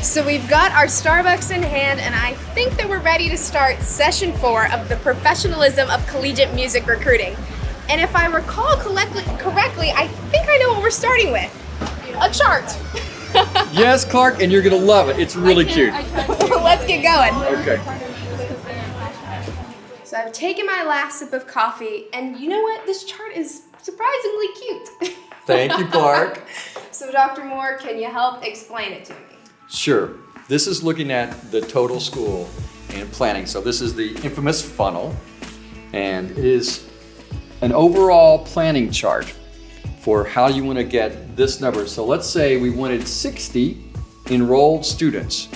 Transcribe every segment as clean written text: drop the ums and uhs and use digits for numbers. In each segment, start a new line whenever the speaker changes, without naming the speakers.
So we've got our Starbucks in hand, and I think that we're ready to start session 4 of the professionalism of collegiate music recruiting. And if I recall correctly, I think I know what we're starting with. A chart.
Yes, Clark, and you're going to love it. It's really cute.
Let's get going.
Okay.
So I've taken my last sip of coffee, and you know what? This chart is surprisingly cute.
Thank you, Clark.
So Dr. Moore, can you help explain it to me?
Sure. This is looking at the total school and planning. So this is the infamous funnel, and it is an overall planning chart for how you want to get this number. So let's say we wanted 60 enrolled students.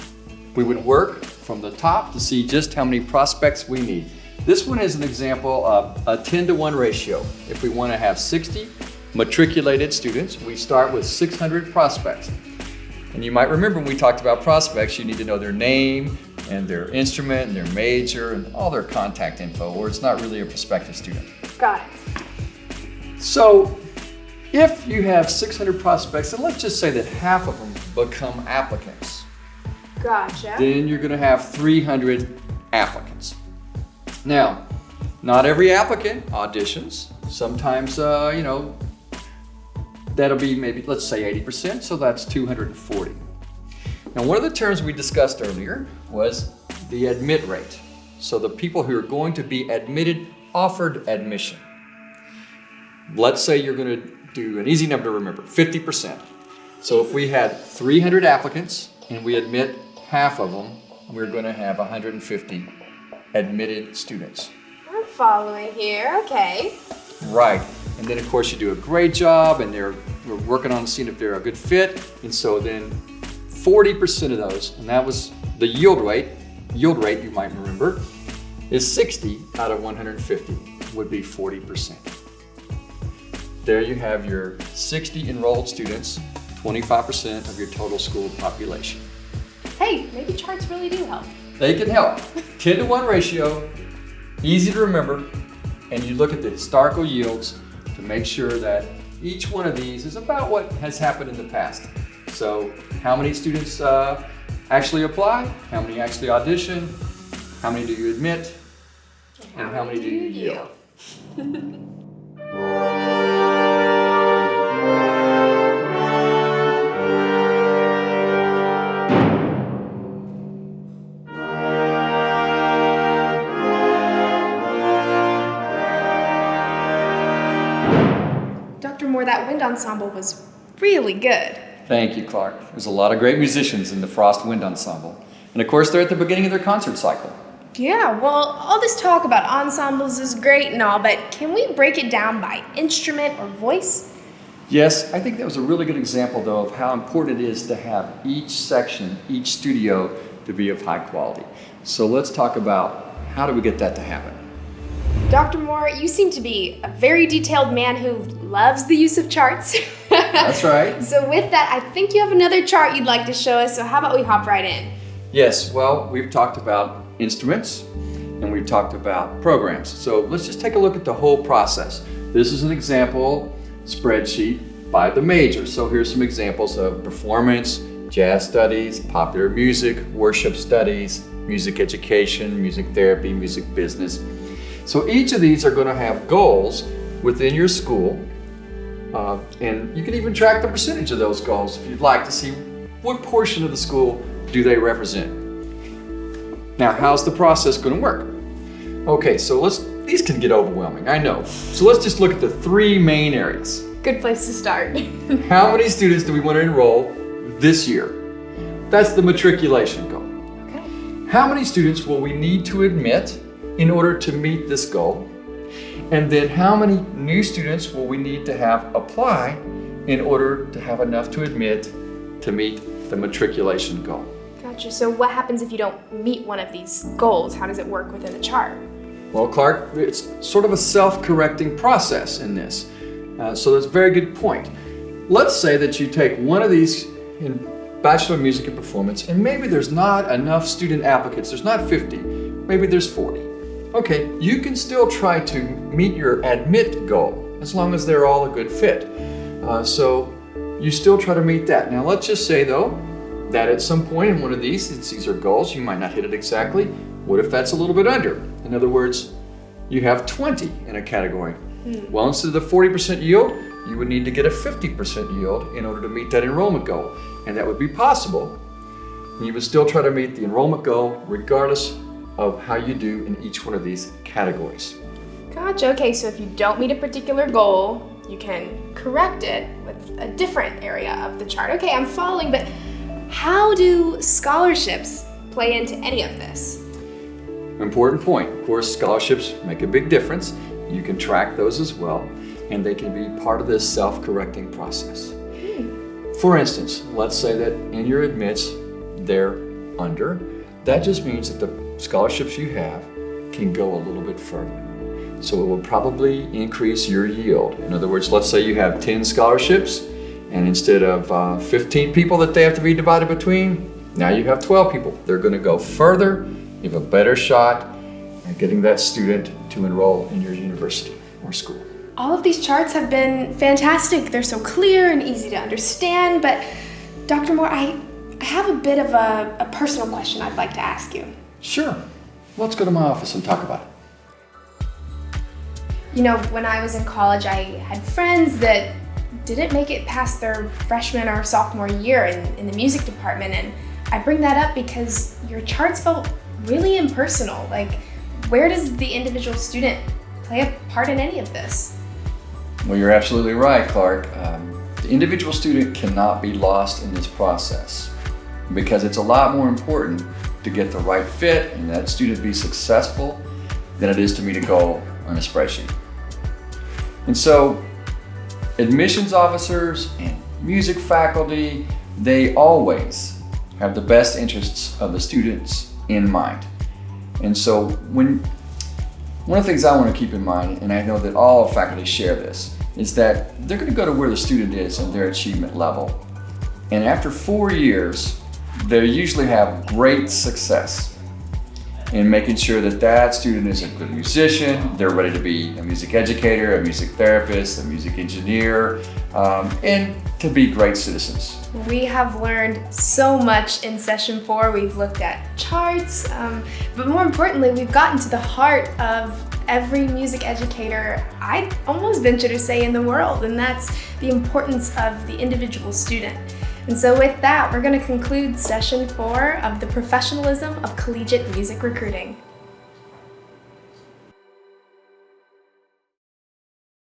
We would work from the top to see just how many prospects we need. This one is an example of a 10-to-1 ratio. If we want to have 60 matriculated students, we start with 600 prospects. And you might remember when we talked about prospects, you need to know their name and their instrument and their major and all their contact info, or it's not really a prospective student.
Got it.
So if you have 600 prospects, and let's just say that half of them become applicants,
Gotcha.
then you're going to have 300 applicants. Now, not every applicant auditions. Sometimes, that'll be maybe, let's say 80%, so that's 240. Now, one of the terms we discussed earlier was the admit rate. So the people who are going to be admitted, offered admission. Let's say you're going to do an easy number to remember, 50%. So if we had 300 applicants and we admit half of them, we're going to have 150 admitted students.
I'm following here, okay.
Right, and then of course you do a great job and we're working on seeing if they're a good fit, and so then 40% of those, and that was the yield rate you might remember, is 60 out of 150 would be 40%. There you have your 60 enrolled students, 25% of your total school population.
Hey, maybe charts really do help.
They can help. 10-to-1 ratio, easy to remember, and you look at the historical yields to make sure that each one of these is about what has happened in the past. So how many students actually apply, how many actually audition, how many do you admit, and how many do you yield?
Dr. Moore, that wind ensemble was really good.
Thank you, Clark. There's a lot of great musicians in the Frost Wind Ensemble. And of course, they're at the beginning of their concert cycle.
Yeah, well, all this talk about ensembles is great and all, but can we break it down by instrument or voice?
Yes, I think that was a really good example, though, of how important it is to have each section, each studio, to be of high quality. So let's talk about how do we get that to happen.
Dr. Moore, you seem to be a very detailed man who loves the use of charts.
That's right.
So with that, I think you have another chart you'd like to show us, so how about we hop right in?
Yes, well, we've talked about instruments and we've talked about programs. So let's just take a look at the whole process. This is an example spreadsheet by the major. So here's some examples of performance, jazz studies, popular music, worship studies, music education, music therapy, music business. So each of these are going to have goals within your school, and you can even track the percentage of those goals if you'd like to see what portion of the school do they represent. Now, how's the process going to work? Okay, so these can get overwhelming, I know. So let's just look at the 3 main areas.
Good place to start.
How many students do we want to enroll this year? That's the matriculation goal.
Okay.
How many students will we need to admit in order to meet this goal? And then how many new students will we need to have apply in order to have enough to admit to meet the matriculation goal?
Gotcha. So what happens if you don't meet one of these goals? How does it work within the chart?
Well, Clark, it's sort of a self-correcting process in this. So that's a very good point. Let's say that you take one of these in Bachelor of Music and Performance, and maybe there's not enough student applicants. There's not 50, maybe there's 40. Okay, you can still try to meet your admit goal as long as they're all a good fit. So you still try to meet that. Now let's just say though that at some point in one of these, since these are goals, you might not hit it exactly. What if that's a little bit under? In other words, you have 20 in a category. Well, instead of the 40% yield, you would need to get a 50% yield in order to meet that enrollment goal. And that would be possible. You would still try to meet the enrollment goal regardless of how you do in each one of these categories.
Gotcha. Okay, so if you don't meet a particular goal, you can correct it with a different area of the chart. Okay, I'm following, but how do scholarships play into any of this?
Important point. Of course, scholarships make a big difference. You can track those as well, and they can be part of this self-correcting process. For instance, let's say that in your admits, they're under. That just means that the scholarships you have can go a little bit further. So it will probably increase your yield. In other words, let's say you have 10 scholarships, and instead of 15 people that they have to be divided between, now you have 12 people. They're going to go further. You have a better shot at getting that student to enroll in your university or school.
All of these charts have been fantastic. They're so clear and easy to understand, but Dr. Moore, I have a bit of a personal question I'd like to ask you.
Sure. Let's go to my office and talk about it.
You know, when I was in college, I had friends that didn't make it past their freshman or sophomore year in the music department, and I bring that up because your charts felt really impersonal. Like, where does the individual student play a part in any of this?
Well, you're absolutely right, Clark. The individual student cannot be lost in this process because it's a lot more important to get the right fit and that student be successful than it is to meet a goal on a spreadsheet. And so, admissions officers and music faculty, they always have the best interests of the students in mind. And so one of the things I want to keep in mind, and I know that all faculty share this, is that they're going to go to where the student is in their achievement level. And after 4 years, they usually have great success in making sure that that student is a good musician, they're ready to be a music educator, a music therapist, a music engineer, and to be great citizens.
We have learned so much in session 4. We've looked at charts, but more importantly, we've gotten to the heart of every music educator, I'd almost venture to say, in the world, and that's the importance of the individual student. And so with that, we're going to conclude session 4 of the professionalism of collegiate music recruiting.